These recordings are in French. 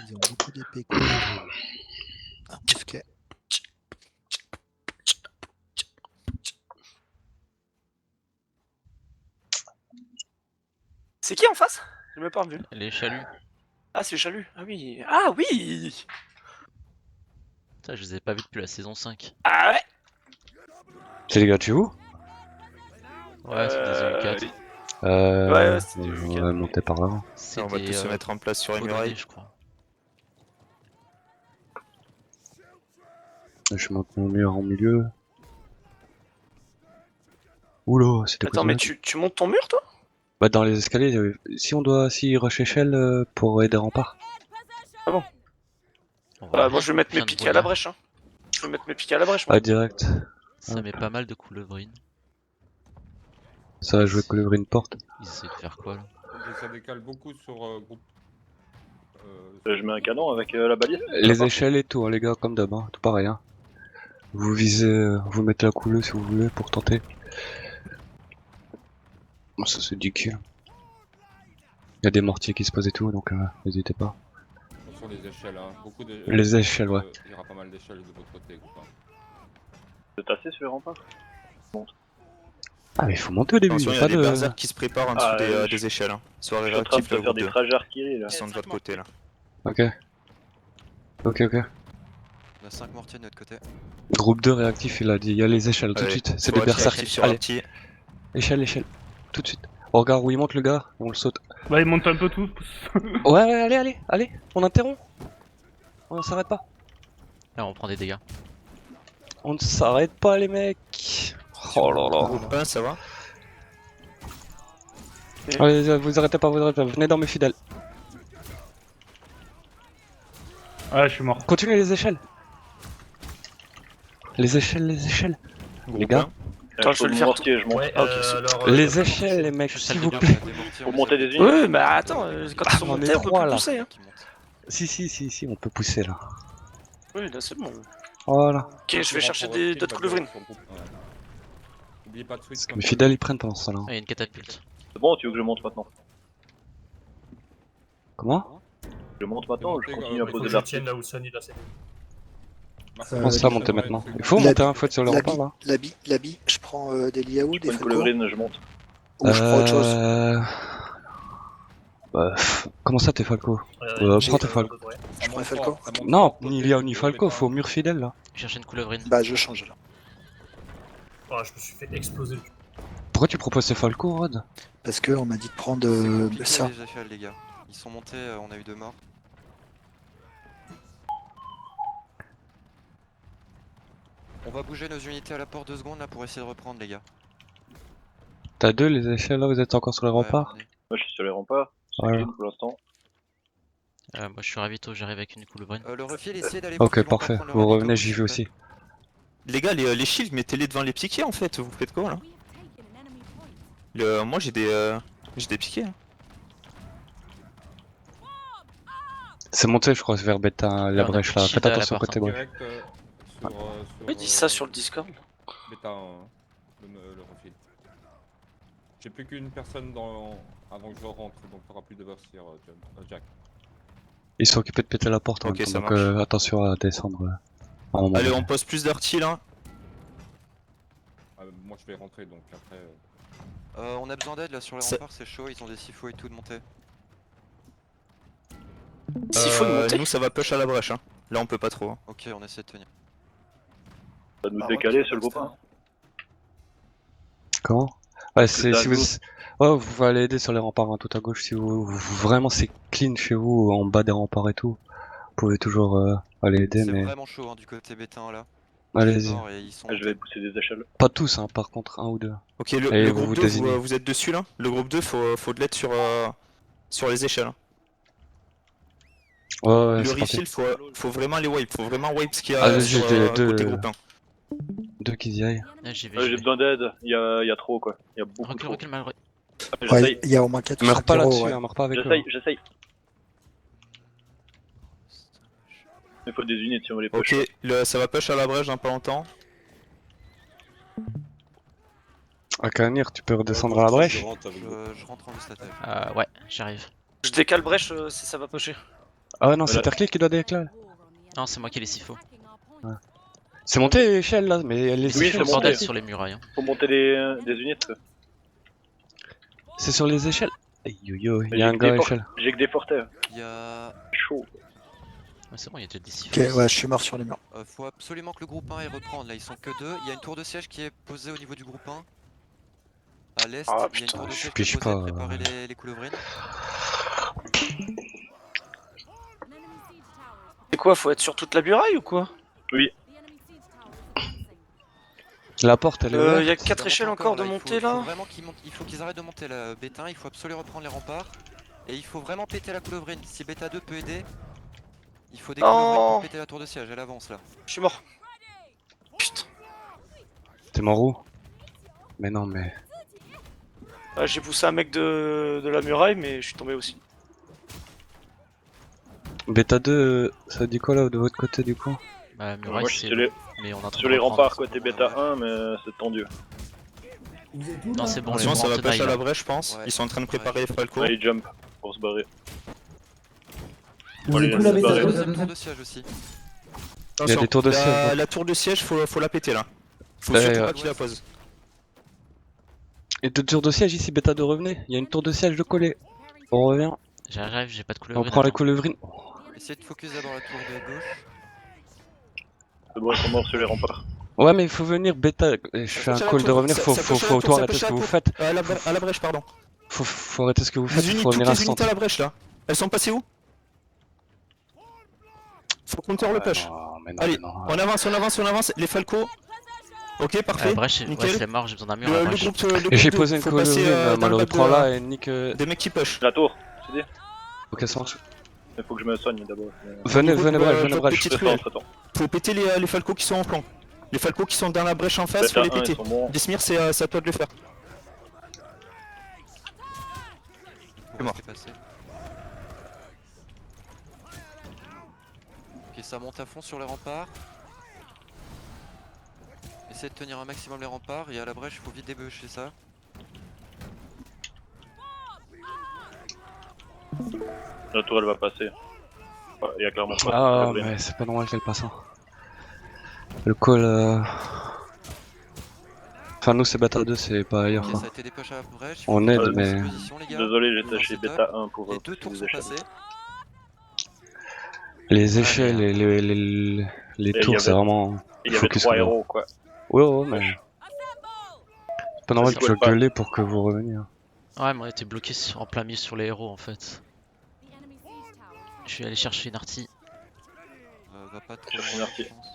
Ils ont beaucoup d'épées contre un mousquet. C'est qui en face? J'ai même pas revu. Les chaluts. Ah, c'est le chalut. Ah oui. Ah oui. Putain, je les ai pas vus depuis la saison 5. Ah ouais. C'est les gars de chez vous? Ouais, c'est des EU4. Ouais, c'était des on UK. va monter par là. C'est On va des, tous se mettre en place sur les Polonais, murailles. je crois. Je monte mon mur en milieu. Oula, c'était quoi Attends, ça? mais tu montes ton mur, toi? Bah dans les escaliers, si rush échelle pour aider rempart. Ah bon? On va Moi, je vais mettre mes Chien de piquets à la brouillard. brèche. Hein. Je vais mettre mes piquets à la brèche, moi. Ah direct. Ça met pas mal de coulevrines. Ça va jouer couvrir une porte. Ils essaient de faire quoi là? Ça décale beaucoup sur groupe. Je mets un canon avec la balise. Les échelles et tout, hein, les gars, comme d'hab, hein, tout pareil. Hein. Vous visez, vous mettez la couleuse si vous voulez pour tenter. Bon, ça c'est du kill. Il y a des mortiers qui se posent et tout, donc n'hésitez pas. Sur les échelles, hein. Beaucoup de. Les échelles, ouais. Il y aura pas mal d'échelles de votre côté, quoi. C'est assez sur les remparts. Ah mais il faut monter au début, Attention, il y a pas des de... berserks qui se préparent en dessous Ah, des échelles. Hein. Soirée Je suis en train de réactive, le faire groupe des 2. trajets artillés là. Ils sont de votre côté là. Ok. Ok. On a 5 mortiers de notre côté. Groupe 2 réactif, il a dit, il y a les échelles tout de Allez, suite. C'est soirée des berserkers. réactive sur Allez, artillerie. échelle, tout de suite. Oh, regarde où il monte le gars, on le saute. Bah ils montent un peu tous. Ouais, allez, on interrompt. On s'arrête pas. Là, on prend des dégâts. On ne s'arrête pas les mecs. Oh là là. Groupe 1, ça va? Allez, vous arrêtez pas, venez dans mes fidèles. Ah je suis mort. Continuez les échelles. Les échelles. Groupe Les gars. 1. Attends, je vais le faire Mortier, je monte. Ouais, Ah, ok, Les échelles, les mecs, Je s'il salue vous bien. plaît. Faut monter des unités. Ouais, mais attends, quand ils sont on est montés, on peut trois, plus là. pousser. Hein. Si, on peut pousser là. Oui, là, c'est bon. Voilà. Ok, je vais chercher d'autres coulevrines. N'oubliez pas de switch. Mes fidèles ils prennent pendant ce temps là. Ah, il y a une catapulte. C'est bon, tu veux que je monte maintenant? Comment? Je monte maintenant ou je continue à Il poser faut l'artillerie? là où Sunny là c'est. Comment ça monter maintenant? Il faut monter un faut être sur le rempart là. L'habit, je prends des liaou, Je des prends une falcos, coulevrine, je monte. ou je prends autre chose. Bah, comment ça t'es Falco? Prends tes Falco. Je prends un falco. Non, ni Liao ni Falco, faut au mur fidèle là. Chercher une coulevrine. Bah je change là. Oh, je me suis fait exploser le cul. Pourquoi tu proposes ces Falco, Rod? Parce que on m'a dit de prendre ça. Les échelles, les gars. Ils sont montés, on a eu 2 morts. On va bouger nos unités à la porte 2 secondes là pour essayer de reprendre, les gars. T'as deux les échelles là, vous êtes encore sur les Ouais, remparts? venez. Moi je suis sur les remparts. C'est Voilà. clean pour l'instant. Moi, je suis ravito, j'arrive avec une coulevrine. Le refil, essayez d'aller Ok, plus loin, parfait. prendre le Vous ravito, revenez, s'il j'y vous vais plaît. aussi. Les gars, les shields, mettez-les devant les piquets en fait. Vous faites quoi là? Moi j'ai des piquets. Hein. C'est monté, je crois, vers bêta, la on a brèche plus de là. shield Faites à la attention part, côté hein. brèche. Direct Oui, dis ça sur le Discord. Bêta, le refil. J'ai plus qu'une personne avant que je rentre, donc t'auras plus de versir, Jack. Ils sont occupés de péter la porte, Ok, hein, ça donc marche. attention à descendre. À un moment Allez, donné. on pose plus d'artillerie là. Moi je vais rentrer donc après. On a besoin d'aide là sur les C'est- remparts, c'est chaud, ils ont des sifos et tout de monter. S'il faut de monter. Nous ça va push à la brèche. Hein. Là on peut pas trop. Hein. Ok, on essaie de tenir. Ça va nous Bah, décaler ouais, sur le groupe 1. Comment? Ouais, c'est à si vous... gauche. Ouais, vous pouvez aller aider sur les remparts hein, tout à gauche si vraiment c'est clean chez vous, en bas des remparts et tout. Vous pouvez toujours aller aider, C'est mais vraiment chaud hein, du côté bétain là. allez-y. Nord, et ils sont Je vais pousser des échelles. Pas tous, hein, par contre, un ou deux. Ok, Et le vous groupe vous 2, désignez. vous êtes dessus là. Le groupe 2, faut de l'aide sur les échelles. Hein. Ouais, Le c'est parti. refill, faut vraiment les wipe. Faut vraiment wipe ce qu'il y a Ah, sur j'ai deux- côté groupe 1. Deux qui y aillent. Là, j'y vais. J'ai besoin d'aide, il y a trop quoi. Il y a beaucoup Recule, trop. recule, mal. Ouais, J'essaye, il y a au moins 4 Meurs pas là-dessus, ouais. hein, meurs pas avec eux. hein. j'essaye. Il faut des unités si on veut les Ok, push. ça va push à la brèche dans pas longtemps. Akanir, tu peux redescendre à la brèche? Je rentre en vue statale. Ouais, j'arrive. Je décale brèche si ça va pocher. Ah ouais, non, c'est Voilà. Terclé qui doit déclarer. Non, c'est moi qui ai les SIFO. C'est monté l'échelle là, mais les Oui, C'est c'est le monté. bordel sur les murailles. Hein. Faut monter des unités. quoi. C'est sur les échelles. Aïe yo yo, il Mais y a un j'ai que gars à des l'échelle. J'ai que des fortés. Il y a. Chaud. Ouais, c'est bon, il y a déjà des SIFO. Ok, ouais, je suis mort sur les murs. Faut absolument que le groupe 1 aille reprendre. Là, ils sont que 2. Il y a une tour de siège qui est posée au niveau du groupe 1. À l'est, Ah, il y a une putain, tour de je siège qui est piche posée. pas, Préparez les coulevrines. C'est quoi, faut être sur toute la muraille ou quoi? La porte elle est Il ouverte. y a Ça 4 monte échelles encore de là, monter faut là. vraiment qu'ils montent. Il faut qu'ils arrêtent de monter là. Bêta 1, il faut absolument reprendre les remparts. Et il faut vraiment péter la coulevrine. Si Bêta 2 peut aider, il faut des coulevrines Non. pour péter la tour de siège. Elle avance là. Je suis mort. Putain. T'es mort où? Mais non, mais. Ah, j'ai poussé un mec de la muraille, mais je suis tombé aussi. Bêta 2, ça dit quoi là de votre côté du coup? Bah, muraille, Moi je suis c'est sur les, bon, mais on est en train sur de les reprendre. remparts côté bêta 1, mais c'est tendu. Non, c'est bon, les Sinon, ça va bons en pêcher à tenaille, la là. brèche, je pense. Ouais. Ils sont en train de préparer les Falco. Allez, jump pour se barrer. Vous Allez, avez tout la laisse se barrer. Deuxième tour de siège aussi. Il y a des tours de siège, ouais. La tour de siège, faut la péter là. Faut Ouais, surtout ouais. pas qu'il la pose. Et deux tours de siège ici, Bêta 2 revenez. Il y a une tour de siège de coller. On revient. J'arrive, j'ai pas de On couleur. prend les coulevrines. Essayez de focus d'abord la tour de gauche. C'est bon, ils sont morts sur les remparts. Ouais, mais il faut venir, Bêta. Je fais un pêche à la call de tour, revenir. ça Faut pêche à la tout tour, ça arrêter pêche ce à que la vous tour. faites. À la brèche, pardon. Faut arrêter ce que vous faites. Les Faut venir toutes à les ce unités à la brèche là. Elles sont passées où? Faut qu'on tire le push. Allez, on avance. Les Falco. Ok, parfait. La brèche, nickel. c'est mort, j'ai besoin d'un mur. Le la groupe, brèche. le groupe Et j'ai 2, posé une faut passer, coulevrine, dans moi le le bac reprends de- là et nique. Des mecs qui push. La tour, c'est dit. Ok, ça marche. Il faut que je me soigne d'abord. Venez, Niveau venez, de- brèche, votre venez, brèche. petite Je fais ruelle. entre temps. Faut péter les Falco qui sont en flanc. Les Falco qui sont dans la brèche en face, faut Bêta les 1, péter. ils sont bons. Desmir, c'est à toi de le faire. Pour mort. rester passé. Ok, ça monte à fond sur les remparts. Essayez de tenir un maximum les remparts et à la brèche, il faut vite déboucher ça. La tour elle va passer. Ouais, il y a clairement pas de Ah, problème. mais c'est pas normal qu'elle passe. Hein. Le call. Enfin, nous, c'est Bêta 2, c'est pas ailleurs. Ok, Quoi. ça a été des push à la brèche. il faut On que aide, vous mais. fassiez position, les gars. Désolé, Vous j'étais chez lancez bêta 1 pour Les deux tours sont échelles. passés. Les échelles merde. et les il y tours, avait- c'est vraiment. Il y avait Focus 3 sur le- héros quoi. Ouais, mais. C'est pas normal Ça que se je voit pas. gueuler pour que vous reveniez. hein. Ouais, mais on était bloqué en plein milieu sur les héros en fait. Je suis allé chercher une artie. Va pas trop Cherche loin, une artie. je pense.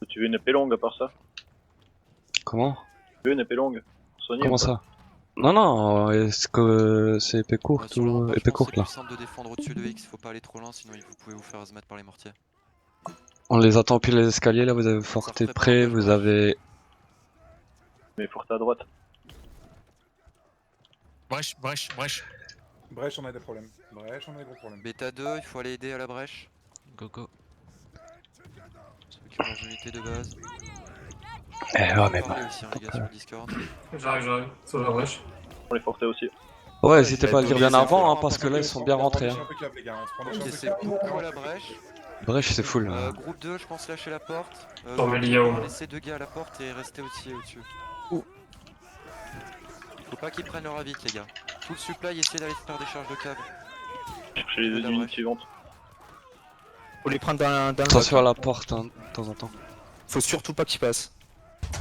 Tu veux une épée longue à part ça? Comment? Tu veux une épée longue? Soignée Comment ou pas? ça? Non, est-ce que c'est épée courte Sur le ou rempart, je épée pense courte que là? c'est plus simple de défendre au-dessus de X, faut pas aller trop loin sinon vous pouvez vous faire se mettre par les mortiers. On les attend pile les escaliers là, vous avez forté prépare près, le vous match. avez. Mais forte à droite. Brèche. Brèche, on a des problèmes. Brèche, on a des gros problèmes. Bêta 2, il faut aller aider à la brèche. Go go. Ceux qui ont leurs unités de base. Eh ouais, mais Parlez aussi hein, les gars sur le Discord. J'arrive. Sur la brèche. On les fortait aussi. Ouais, n'hésitez pas à le dire bien les avant, hein, infos, parce que là ils sont bien rentrés. Hein. Impeccable, les gars. On se prend Ok, des c'est beaucoup à la brèche. Bref, c'est full. Là. Groupe 2, je pense lâcher la porte. Attends, mais les gars, on- Laissez 2 gars à la porte et rester au-dessus. Faut pas qu'ils prennent leur vite les gars. Tout le supply, essayez d'aller faire des charges de câbles. Chercher les La deux unités brèche. suivantes. Faut les prendre dans le Attention à bac. la porte hein, de temps en temps. Faut surtout pas qu'ils passent.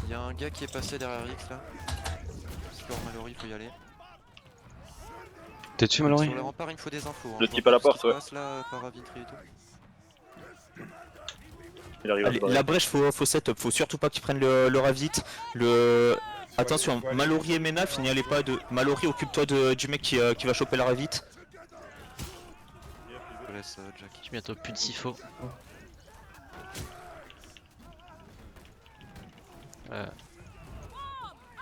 Il y a un gars qui est passé derrière X là. Score Mallory, faut y aller. T'es dessus, Mallory? Sur les remparts, il me faut des infos. Le Je type vois à la pas ce porte, qui se ouais. passe, là, par Avitri et tout. Il arrive à Allez, se barrer. la brèche, faut setup. Faut surtout pas qu'ils prennent le ravit. Attention, Mallory et Menaf, n'y allez pas de. Mallory, occupe-toi du mec qui va choper la ravit. Je laisse Jack. J'ai bientôt plus de SIFO.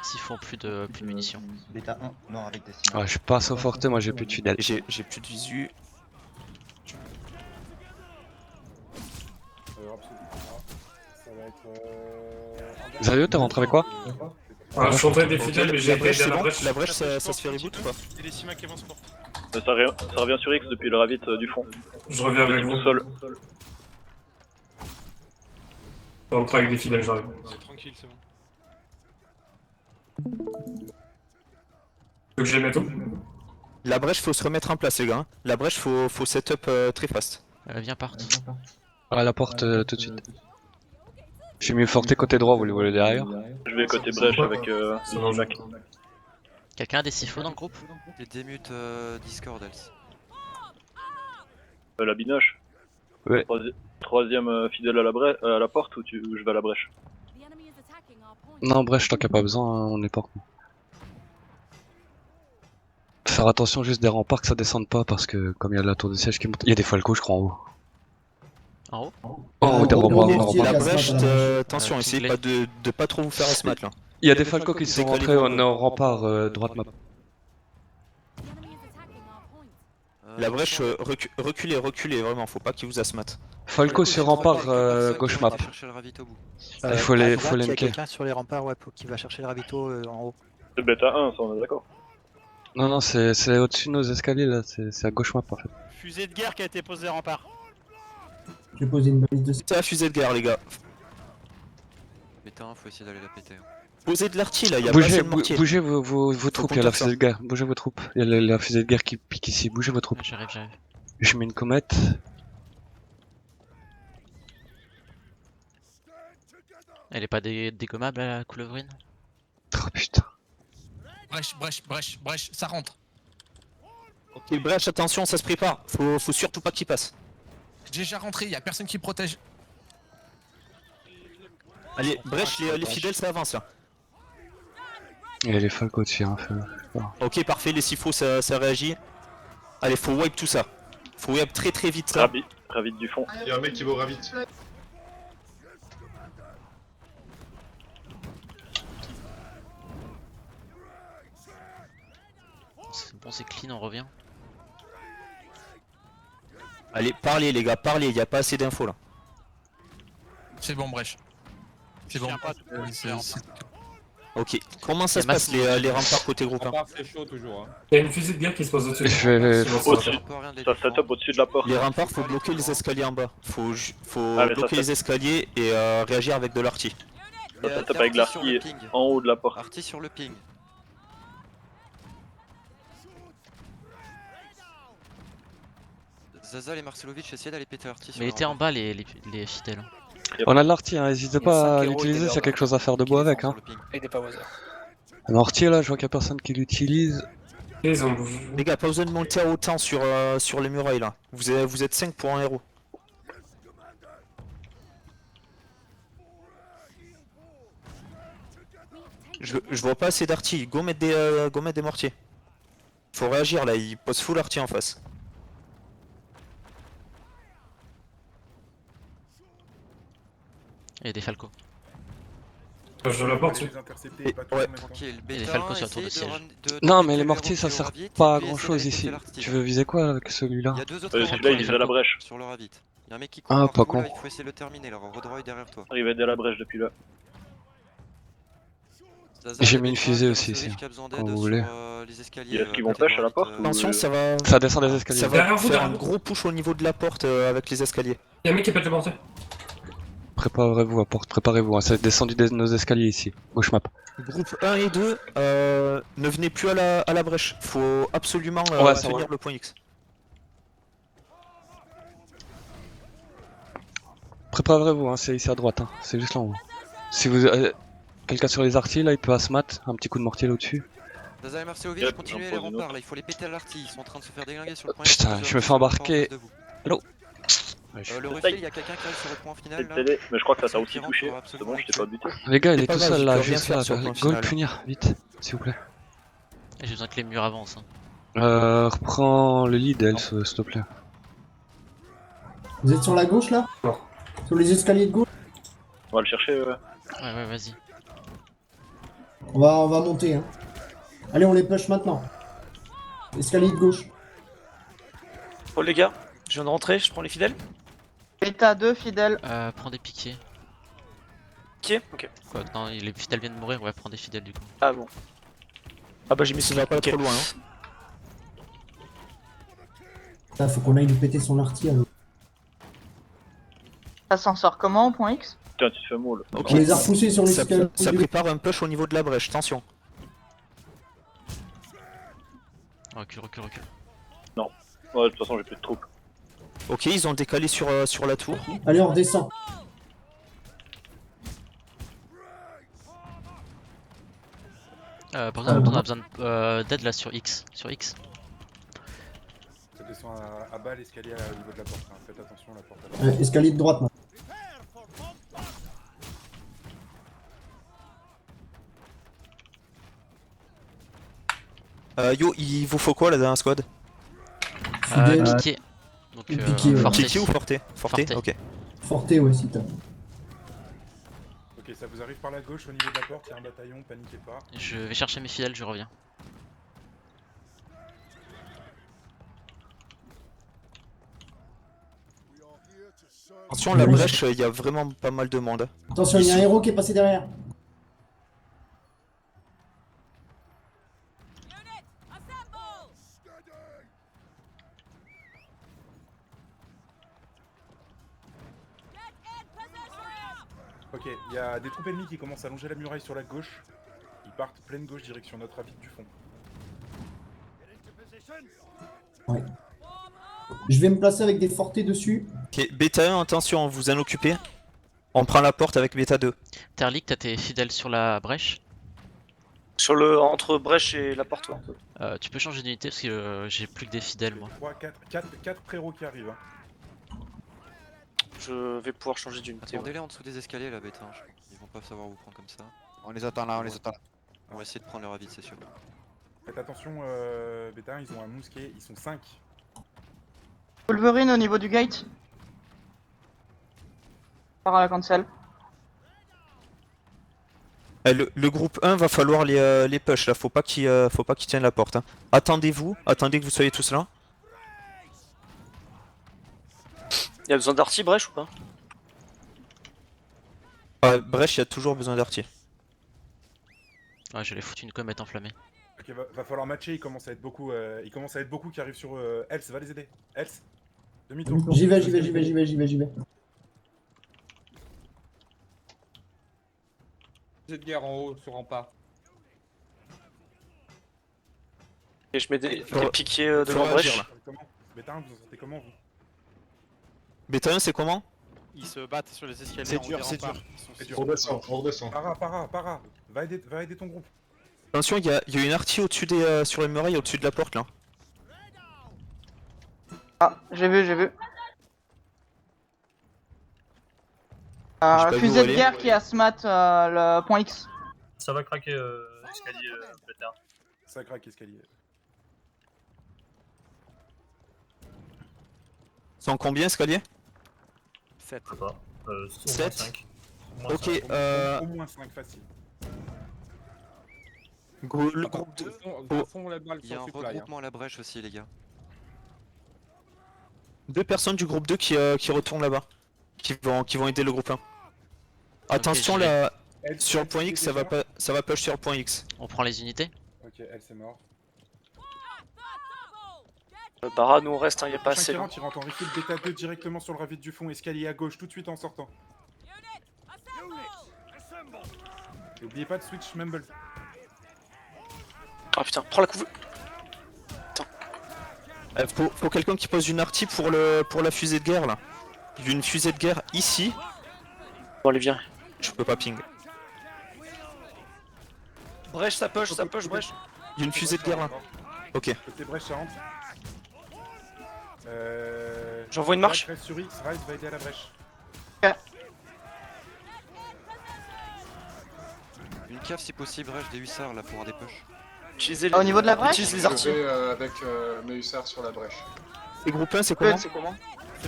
SIFO ont plus de munitions. Bêta 1, non, avec des Ouais, je suis pas assez forté, moi j'ai plus de fidèles. J'ai plus de visu. Ça va être. Sérieux, t'es rentré avec quoi? Voilà, je suis rentré des fidèles, mais j'ai La été brèche, aider à c'est la bon. brèche. La brèche, ça se fait reboot ou pas? Et les Sima qui avancent porte. Ça revient sur X depuis le ravit du fond. Je reviens avec Tout vous. seul. On travaille avec des fidèles, j'arrive. C'est tranquille, c'est bon. Faut que je les mette où? La brèche, faut se remettre en place, les gars. Hein. La brèche, faut setup très fast. Viens, part. À la porte tout de suite. J'ai mis forté côté droit, vous les voulez derrière? Je vais côté brèche avec Ça va, Mac. Quelqu'un a des siphons dans le groupe? Et démute Discord, Else. La binoche. Ouais. Troisième fidèle à la porte ou je vais à la brèche? Non, bref, tant qu'il n'y a pas besoin, hein, on est porte. Faire attention juste des remparts que ça descende pas parce que comme il y a la tour de siège qui monte, il y a des falcos je crois en haut. En haut? En haut des remparts, des mortiers, remparts. La casse-mat brèche, à la brèche. attention, Ouais, essayez Kingley. pas de pas trop vous faire ce mat là. Il y a des falcos qui sont Décalez rentrés vos- en rempart droite map. La brèche, reculez, vraiment, faut pas qu'ils vous asmat. Falco sur rempart gauche map. Chercher le ravit au bout. Il faut les Il y a MK. quelqu'un sur les remparts ouais, qui va chercher le ravito en haut. C'est bêta 1, ça on est d'accord. Non, non, c'est au-dessus de nos escaliers là, c'est à gauche map en fait. Fusée de guerre qui a été posée rempart. J'ai posé une balise de C'est la fusée de guerre, les gars. Bêta 1, faut essayer d'aller la péter. Posez de l'arty là, y a pas assez de mortier. Bougez vos troupes, il y a la fusée de guerre. Bougez vos troupes. Il y a la fusée de guerre qui pique ici, bougez vos troupes. J'arrive. Je mets une comète. Elle est pas dégommable la coulevrine? Oh putain. Brèche, ça rentre. Ok, brèche, attention, ça se prépare. Faut surtout pas qu'il passe. Déjà rentré, y a personne qui protège. Allez, brèche, les fidèles, ça avance là. Il y a les falcos dessus, hein. Ok, parfait, les sifos, ça réagit. Allez, faut wipe tout ça. Faut wipe très vite ça. Ravit du fond. Il y a un mec qui va au ravit. C'est bon, c'est clean, on revient. Allez, parlez les gars, parlez, y a pas assez d'infos là. C'est bon, brèche. C'est bon. Ok, comment ça Et se passe les remparts côté groupe 1? Rempart, c'est chaud toujours. Hein. Il y a une fusée de guerre qui se pose au-dessus. Je vais- Au-dessus. Ça setup au-dessus de la porte. Les remparts, faut bloquer les escaliers en bas. Faut Ah, mais bloquer ça, les escaliers et réagir avec de l'arty. Ça setup avec l'arty en haut de la porte. Arty sur le ping. Zazal et Marcelovic essayaient d'aller péter Arty sur Mais il le était en rempart. bas les fidèles. On a de l'arty, hein. N'hésitez pas à l'utiliser s'il y a quelque chose à faire debout avec. Hein. Avec des power. Le mortier là, je vois qu'il y a personne qui l'utilise. Ils ont bougé. Les gars, pas besoin de monter à autant sur les murailles là. Vous êtes 5 pour un héros. Je vois pas assez d'arty. Go mettre des mortiers. Faut réagir là, il pose full arty en face. Il y a des falcos. Je la porte. Ouais. Tranquille, Et les Bêta falcos 1 sur le tour de essaye siège. Non, mais de les les mortiers ça remonter au sert ravit, pas à puis grand essayer chose d'aller ici. péter l'arty. Tu veux viser quoi avec celui-là? Il y a deux autres Celui-là remparts il vise à la brèche. sur le ravit. Il y a un mec qui court Ah, partout, pas là, con. il faut essayer de le terminer là, redroit derrière toi. Il va aider à la brèche depuis là. Zazal, J'ai le mis une Bêta, fusée il y a aussi, Marcelovic ici, qui a besoin quand d'aide vous sur, voulez. les escaliers. Et est-ce qu'ils vont côté push à la ravit, porte ou- Attention, ça va Ça descend des escaliers. ça va Derrière vous, faire un derrière vous. gros push au niveau de la porte avec les escaliers. Il y a un mec qui pète le mortier. Préparez-vous à porte, préparez-vous. Hein. C'est descendu de nos escaliers ici. Gauche map. Groupe 1 et 2, ne venez plus à la brèche. Faut absolument Ouais, ça tenir va. le point X. Préparez-vous, hein. C'est ici à droite. Hein. C'est juste là en haut. Si vous quelqu'un sur les artis là, il peut asmat, un petit coup de mortier là au-dessus. Zazal et Marcelovic, Yep, continuez j'en les pose une remparts autre. là, il faut les péter à l'arty, ils sont en train de se faire déglinguer sur le point. Putain, X, je me fais embarquer. de vous. Allô. Le refil, il y a quelqu'un qui arrive sur le point final C'est là. le TD, mais je crois que ça t'a Celui aussi qui rentre touché. sera C'est bon, absolument je t'ai pas buté. Les gars, il C'est est pas tout grave, seul tu là, peux rien juste faire là. sur le point Go le final. punir, vite, s'il vous plaît. Et j'ai besoin que les murs avancent. Hein. Reprends le lead, elle, s'il te plaît. Vous êtes sur la gauche là? Non. Sur les escaliers de gauche? On va le chercher. Ouais, vas-y. On va monter hein. Allez, on les push maintenant. Escalier de gauche. Bon les gars, je viens de rentrer, je prends les fidèles. Bêta 2 fidèle. Prends des piquets. Ok. Quoi, non, les fidèles viennent de mourir, ouais, prends des fidèles du coup. Ah bon. Ah bah j'ai mis Ça ce va pas ok. trop loin. Hein. Là, faut qu'on aille lui péter son artillerie. à l'autre. Ça s'en sort comment au point X? Putain, tu te fais moule. Ok. On les a repoussés sur les Ça, escaliers. ça prépare un push au niveau de la brèche, attention. Recule, recule, recule. Ouais, de toute façon, j'ai plus de troupes. Ok, ils ont décalé sur la tour. Allez, on redescend. Par exemple, on a besoin d'aide là sur X. Sur X. Ça descend à bas l'escalier au niveau de la porte. Hein. Faites attention à la porte. À la Escalier de droite, maintenant. Yo, il vous faut quoi la dernière squad? Fidèle. Piqué. Donc, Piqué, ouais. Forte. Kiki ou Forte? Forte, Forte. ok. Forté, ouais, si t'as. Ok, ça vous arrive par la gauche au niveau de la porte, il y a un bataillon, paniquez pas. Je vais chercher mes fidèles, je reviens. Attention, la brèche, il y a vraiment pas mal de monde. Attention, il y a un héros qui est passé derrière. Ok, il y a des troupes ennemies qui commencent à longer la muraille sur la gauche. Ils partent pleine gauche direction notre avis du fond. Ouais. Je vais me placer avec des fortés dessus. Ok, Beta 1, attention, vous en occupez. On prend la porte avec Beta 2. Terlik, t'as tes fidèles sur la brèche. Sur entre brèche et la porte, ouais. Tu peux changer d'unité parce que j'ai plus que des fidèles moi. 3, 4 préros qui arrivent. Hein. Je vais pouvoir changer d'unité. Ouais. Attendez-les en dessous des escaliers là, bêta. Ils vont pas savoir vous prendre comme ça. On les attend là, on les attend. On va essayer de prendre leur avis, c'est sûr. Faites attention, Beta, ils ont un mousquet, ils sont 5. Wolverine au niveau du gate. Par à la cancel. Le groupe 1 va falloir les push là, faut pas qu'ils tiennent la porte. Hein. Attendez-vous, attendez que vous soyez tous là. Y'a besoin d'arty brèche ou pas? Brèche, il y a toujours besoin d'artier. Ouais, je vais foutre une comète enflammée. Ok, va falloir matcher, il commence à être beaucoup qui arrivent sur Else, va les aider. Else, demi-tour. J'y vais, j'y vais, j'y vais, j'y vais, j'y vais, j'y vais. J'ai de guerre en haut sur rempart. Et je mets des piquiers faut devant réagir, brèche. là. Comment Beta 1, vous en sortez comment vous? Beta 1, c'est comment? Ils se battent sur les escaliers. C'est dur, c'est dur. dur. On redescend. Para, va aider ton groupe. Attention, il y a une artie au-dessus sur les murailles, au-dessus de la porte là. Ah, j'ai vu, j'ai vu. Je sais pas Fusée où de aller. guerre qui a smat le point X. Ça va craquer escalier bêta. Ça craque escalier. C'est en combien escalier? 7. Je sais pas. 7. 5. Ok, Au moins 5 facile. le groupe 2. Il y a un regroupement à la brèche aussi, les gars. 2 personnes du groupe 2 qui retournent là-bas. Qui vont aider le groupe 1. Attention j'y là, sur le point X, ça va push sur le point X. On prend les unités. Ok, elle c'est mort. Bara, nous on reste, hein, y a pas assez. Il rentre en refill Beta 2 directement sur le ravit du fond, escalier à gauche tout de suite en sortant. Et oubliez pas de switch Mumble. Ah putain, prends la couve. Faut quelqu'un qui pose une artie pour la fusée de guerre là. Il y a une fusée de guerre ici. Bon, allez, viens. Je peux pas ping. Brèche, ça push, brèche. Il y a une fusée de guerre là. Ok. Côté brèche, ça rentre. J'envoie une marche. Reste sur X, Rise va aider à la brèche. Une cave si possible, brèche des hussards là pour avoir des push. Utilisez Au niveau de la brèche. Utilise les artis. Avec mes hussards sur la brèche. Et groupe 1 c'est comment? C'est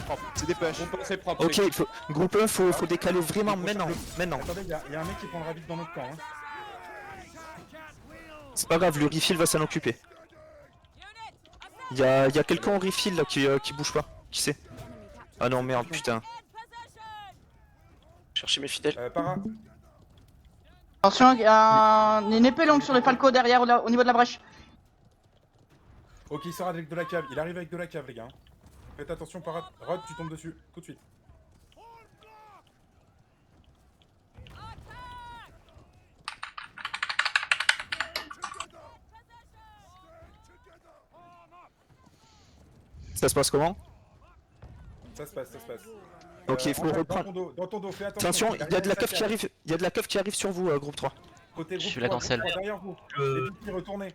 propre. C'est des push. C'est propre. Ok, groupe 1 faut décaler vraiment maintenant. Attendez, il y a un mec qui prendra vite dans notre camp. Hein. C'est pas grave, le refill va s'en occuper. Il y a quelqu'un au refill là qui bouge pas. Qui c'est? Ah non merde, putain. Chercher mes fidèles. Para. Attention, il y a une épée longue sur les falcos derrière au niveau de la brèche. Ok, il sort avec de la cave. Il arrive avec de la cave, les gars. Faites attention, parade. Rod, tu tombes dessus, tout de suite. Ça se passe comment? Ça se passe, ça se passe. Ok, il faut Antoine, reprendre. Dans ton dos, fais attention. Attention, il y a de la keuf qui arrive. Il y a de la keuf qui arrive sur vous, groupe 3. Côté Je groupe suis la 3, cancel. derrière vous. Les petits, retournez.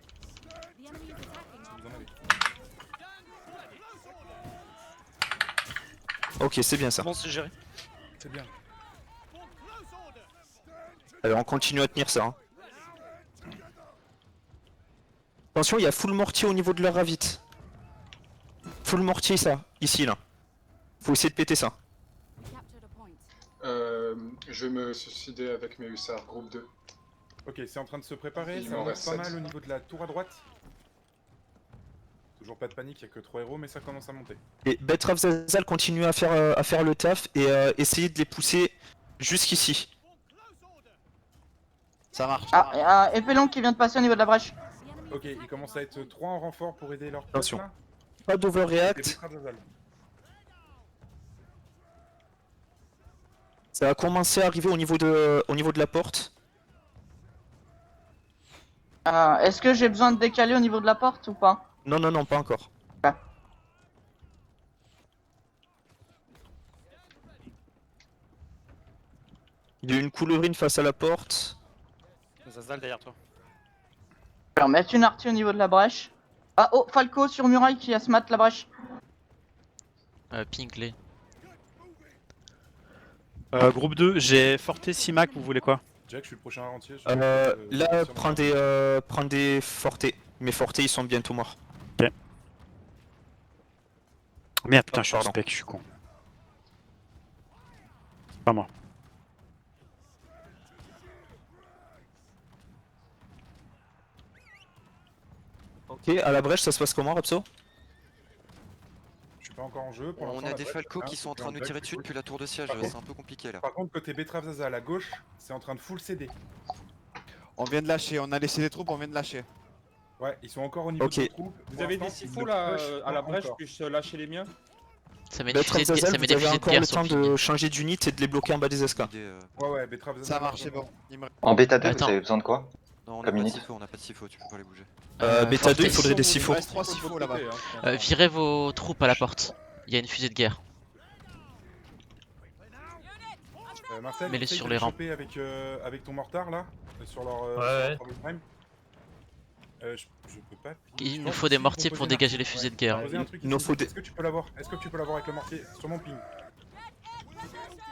Ok, c'est bien ça. Bon, c'est géré. C'est bien. Alors on continue à tenir ça. Hein. Attention, il y a full mortier au niveau de leur ravit. Full mortier ça, ici là. Faut essayer de péter ça. Je vais me suicider avec mes hussards, groupe 2. Ok, c'est en train de se préparer, Il ça m'en avance reste pas 7. mal au niveau de la tour à droite. Toujours pas de panique, il y a que 3 héros, mais ça commence à monter. Et Betraf Zazal continue à faire le taf et essayer de les pousser jusqu'ici. Ça marche. Ah, il y a Epelon qui vient de passer au niveau de la brèche. Ok, il commence à être 3 en renfort pour aider leur Attention. pote, là. Pas Et d'overreact. Betraf Zazal. Ça va commencer à arriver au niveau de la porte. Est-ce que j'ai besoin de décaler au niveau de la porte ou pas? Non, non, non, pas encore. Ouais. Il y a une coulevrine face à la porte. Zazal derrière toi. Je vais mettre une artie au niveau de la brèche. Ah oh, Falco sur muraille qui a smat la brèche. Pinkley. Groupe 2, j'ai Forté Simac, vous voulez quoi? Jack, je suis le prochain rentier. Là, prends des fortés. Mes fortés, ils sont bientôt morts. Merde, putain, je suis Pardon. spec, je suis con. C'est pas moi. Ok, à la brèche, ça se passe comment, Rapso? Je suis pas encore en jeu. Pour On l'instant, a la des brèche, falcos hein, qui sont en c'est train de nous Jack, tirer c'est dessus cool. depuis la tour de siège, Par c'est contre- un peu compliqué là. Par contre, côté Betraf Zazal à gauche, c'est en train de full CD. On vient de lâcher, on a laissé des troupes, on vient de lâcher. Ouais, ils sont encore au niveau Ok. de troupes. Vous avez des sifos là à la brèche, puis lâcher les miens? Ça met des Betraf fusées de, Zazal, ça met vous des avez fusées de encore guerre le sur temps le de ping. changer d'unit et de les bloquer en bas des escas. Ouais, Betraf Zazal. Ça marche, c'est bon. En bêta 2, Attends. vous avez besoin de quoi? Non, on a Comme pas de unité. sifo, on a pas de sifo, tu peux pas les bouger. Bêta 2, il Fortes. faudrait des Il sifos. reste 3 sifos là-bas. Virez vos troupes à la porte. Il y a une fusée de guerre. Marcel, Mets-les essaye sur de les rangs. choper avec ton mortar là, sur leur Ouais. sur leur prime. Je peux pas. Il Je nous pense faut que des si, mortiers faut pour poser dégager un les truc. fusées de Ouais, guerre. poser un truc Il nous ici. faut des- Est-ce que tu peux l'avoir? Est-ce que tu peux l'avoir avec le mortier sur mon ping?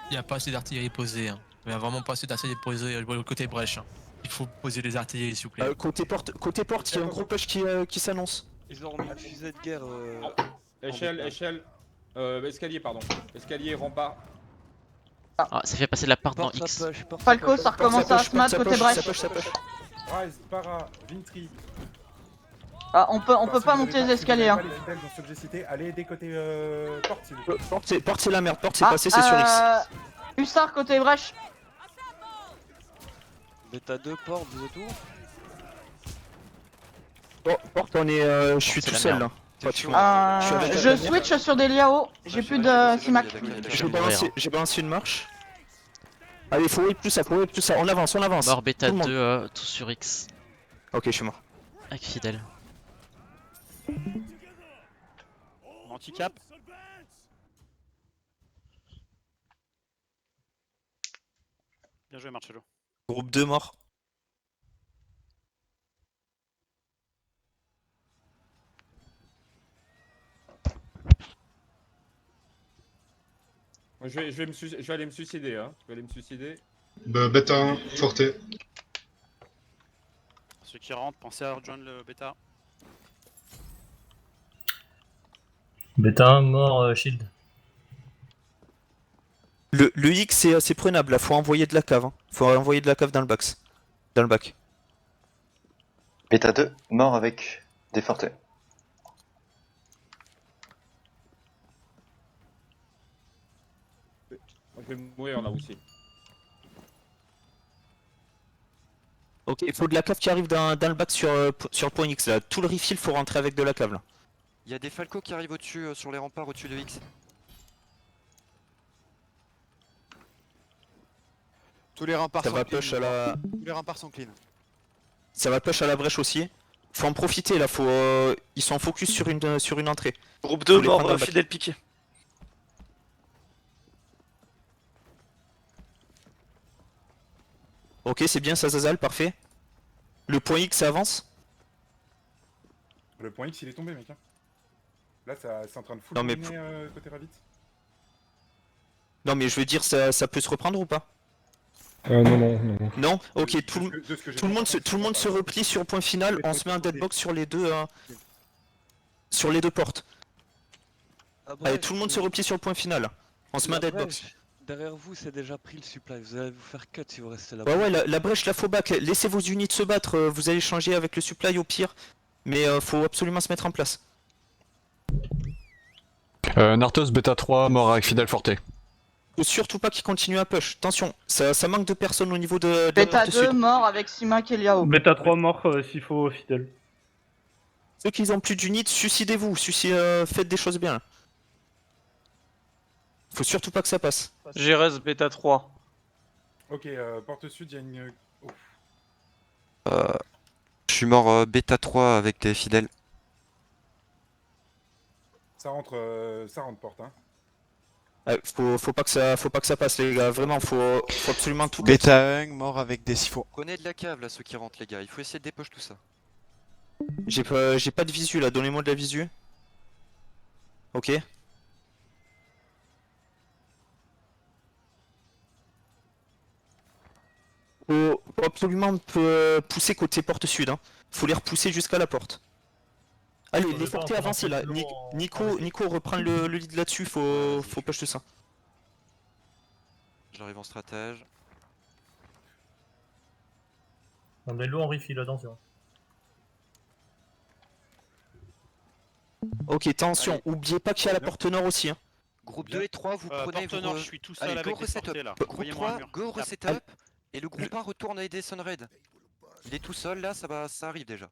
Il n'y a pas assez d'artillerie posée. Hein. Il n'y a vraiment pas assez d'artillerie posée côté brèche. Hein. Il faut poser les artilleries, s'il vous plaît. Côté porte, il y a un gros push qui s'annonce. Ils ont mis une fusée de guerre. Échelle, escalier, pardon. Escalier, rempart. Ah, ça fait passer de la porte dans X. Falco, ça recommence à smat côté brèche. Ça push. Rise, para, Vintry. Ah, on peut pas monter les escaliers. Hein. Les fidèles dans ce que j'ai cité, allez aider côté porte s'il vous plaît. Porte, c'est la merde. Porte, c'est passé, c'est sur X. Hussard côté brèche. Bêta 2, porte, vous êtes où? Porte, on est. Je suis C'est tout la seul merde. là. Pratiquement. Je suis avec Je la switch sur des liao. J'ai plus de Simac. J'ai balancé une marche. Allez, faut whip tout ça, On avance. Mort bêta Tout le monde. 2, tout sur X. Ok, je suis mort. Avec Fidèle. Handicap. Bien joué, Marcello. Groupe 2 mort. Je vais aller me suicider, hein. Je vais aller me suicider. Bêta 1, Forté. Ceux qui rentrent, pensez à rejoindre le bêta. Bêta 1, mort, shield. Le X c'est prenable là, faut envoyer de la cave. Hein. Faut envoyer de la cave dans le back. Bêta 2, mort avec des fortés. Je vais mourir là aussi. Ok, il faut de la cave qui arrive dans le bac sur le point X là. Tout le refill faut rentrer avec de la cave là. Il y a des falcos qui arrivent au-dessus, sur les remparts au-dessus de X. Tous les remparts Ça sont va clean. push à la... Tous les remparts sont clean. Ça va push à la brèche aussi. Faut en profiter là, faut... ils sont en focus sur une entrée. Groupe Faut 2 les prendre mort, en back. fidèle piqué. Ok, c'est bien ça, Zazal, parfait. Le point X, ça avance. Le point X il est tombé, mec. Hein. Là, c'est en train de full Non, mais dominer, côté Ravit. Non mais je veux dire, ça peut se reprendre ou pas? Non. Non. Ok, tout De ce que j'ai le monde compris, se replie sur le point final, on se met un deadbox sur les deux portes. Allez, tout le monde se replie sur le point final. On se met un deadbox. Derrière vous, c'est déjà pris le supply. Vous allez vous faire cut si vous restez là. Ouais, la brèche, la faux back. Laissez vos unités se battre. Vous allez changer avec le supply au pire. Mais faut absolument se mettre en place. Nartos Beta 3 mort avec Fidel Forte. Faut surtout pas qu'ils continuent à push. Attention, ça manque de personnes au niveau de la Beta porte 2 sud. mort avec Simac et Liao. Beta 3 mort s'il faut fidèle. Ceux qui ont plus d'unités, suicidez-vous. Faites des choses bien. Faut surtout pas que ça passe. Gérez Beta 3. Ok, porte sud, il y a une... Oh. Je suis mort Beta 3 avec les fidèles. Ça rentre porte, hein. Faut pas que ça passe les gars, vraiment faut absolument tout. Beta 1 mort avec des siphons. Prenez de la cave là ceux qui rentrent les gars, il faut essayer de dépoche tout ça. J'ai pas de visu là, donnez-moi de la visu. Ok. Faut absolument pousser côté porte sud, hein. Faut les repousser jusqu'à la porte. Allez, les portées avancez là. Nico reprend le lead là-dessus, faut push tout ça. J'arrive en stratège. On est lourd en refill, attention. Ok, attention, Allez. oubliez pas qu'il y a la porte nord aussi. Hein. Groupe 2 et 3, vous prenez Porte vos... nord, je suis tout seul Allez, avec go les reset portées up. là. Groupe Envoyez-moi un 3, mur. go reset up. Et le groupe 1 retourne aider Sunred. Il est tout seul là, ça arrive déjà.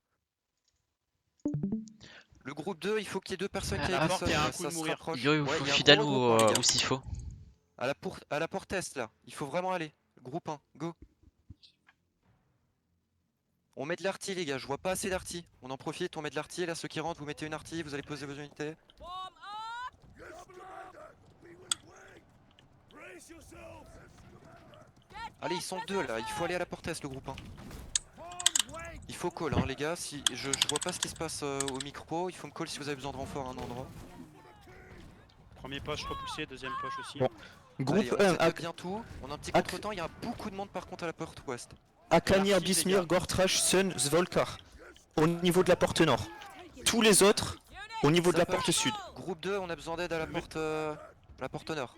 Le groupe 2, il faut qu'il y ait deux personnes qui aillent porte, il y a un coup ça de se mourir. rapproche. Yo, il Ouais, faut il y a un fidèle gros ou regroupement, les gars. s'il faut. À la porte est là, il faut vraiment aller. Groupe 1, go. On met de l'arty les gars, je vois pas assez d'arty. On en profite, on met de l'arty, là ceux qui rentrent, vous mettez une arty, vous allez poser vos unités. Allez, ils sont deux là, il faut aller à la porte est le groupe 1. Il faut call hein les gars, si je vois pas ce qui se passe au micro, il faut me call si vous avez besoin de renfort à un endroit. Premier poche repoussé, deuxième poche aussi. Bon. Groupe Allez, on 1, set up bien tout, on a un petit contre-temps, il y a beaucoup de monde par contre à la porte ouest. Akanir, Merci, les Bismir, gars. Gortrash, Sun, Svolkar. Au niveau de la porte nord. Tous les autres, au niveau de la porte sud. Groupe 2, on a besoin d'aide à la porte nord.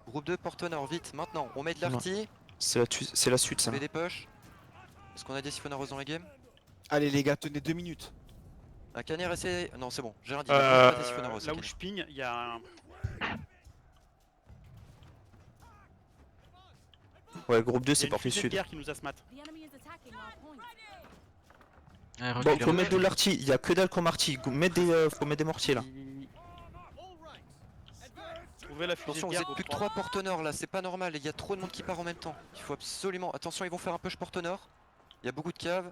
Groupe 2, porte nord, vite, maintenant, on met de l'arty, C'est la suite ça. on met des push. Est-ce qu'on a des siphonneurs dans la game? Allez les gars, tenez 2 minutes. Un Caner essaie... Non c'est bon, j'ai rien dit, on a des siphonneurs aussi, Là où Caner. je ping, il y a un. Ouais, groupe 2 Il y a c'est une porte fusée de sud. guerre qui nous a smat. Ouais, Bon, reculez. faut mettre de l'arty, il y a que dalle comme arty. Faut mettre des mortiers là. Trouvez la fusée Attention, de vous guerre. êtes plus que 3 porte nord là, c'est pas normal, il y a trop de monde qui part en même temps. Il faut absolument... Attention, ils vont faire un push porte nord. Il y a beaucoup de caves.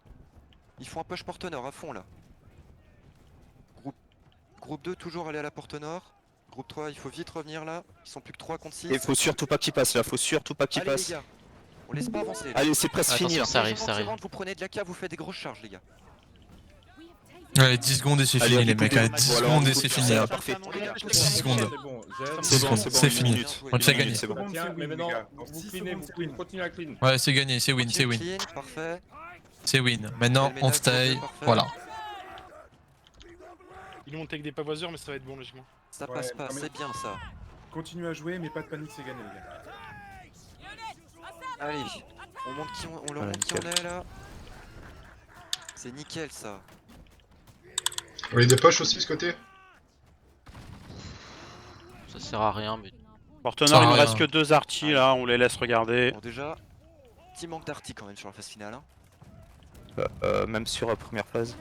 Ils font un push porte nord à fond là. Groupe 2, toujours aller à la porte nord. Groupe 3, il faut vite revenir là. Ils sont plus que 3 contre 6. Et faut surtout pas qu'ils passent là, faut surtout pas qu'ils Allez passent. les gars, on laisse pas avancer. Allez, c'est presque Attention, fini là. ça arrive, Les gens ça qui arrive. rentrent, vous prenez de la cave, vous faites des grosses charges les gars. Allez, 10 secondes et c'est Allez, fini les écoutez, mecs, allez, 10 voilà, secondes et écoute, c'est ça fini. va, Hein. parfait. 10 secondes. C'est bon, C'est bon, c'est fini. minutes. On tient Une gagné. minute, c'est bon. Tiens, mais maintenant, vous cleanez, continuez à clean. Ouais, c'est gagné, c'est win, c'est win. Clean, parfait. C'est win. Maintenant, on stay. Voilà. Ils montent avec des pavoiseurs, mais ça va être bon logiquement. Ça passe pas, non, mais- c'est bien ça. Continuez à jouer, mais pas de panique, c'est gagné les gars. Allez, on montre qui on leur Voilà, montre qui on est là. C'est nickel ça. On les dépêche aussi de ce côté. Ça sert à rien, mais. Porte Ça nord, il va me rien. reste que 2 artis là, on les laisse regarder. Bon déjà, petit manque d'arty quand même sur la phase finale. Hein. Même sur la première phase.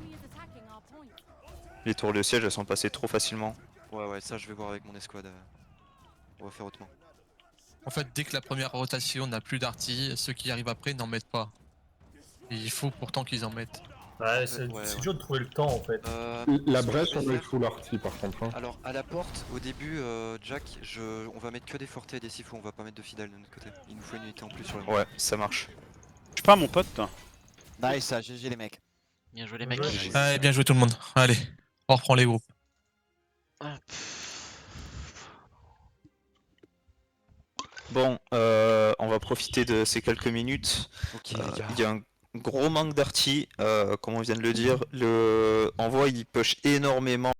Les tours de siège elles sont passées trop facilement. Ouais, ça je vais voir avec mon escouade. On va faire autrement. En fait, dès que la première rotation n'a plus d'artillerie, ceux qui arrivent après n'en mettent pas. Et il faut pourtant qu'ils en mettent. Ouais, c'est dur de trouver le temps en fait. La brèche, on est sous l'arty par contre. Hein. Alors à la porte, au début, Jack, on va mettre que des fortés et des sifos, on va pas mettre de fidèles de notre côté. Il nous faut une unité en plus sur le mur. Ouais, ça marche. Je suis pas mon pote. Nice, GG les mecs. Bien joué les mecs. Allez, bien joué tout le monde. Allez, on reprend les groupes. Bon, on va profiter de ces quelques minutes. Il y a un gros manque d'arty, comme on vient de le dire. Le envoi il push énormément.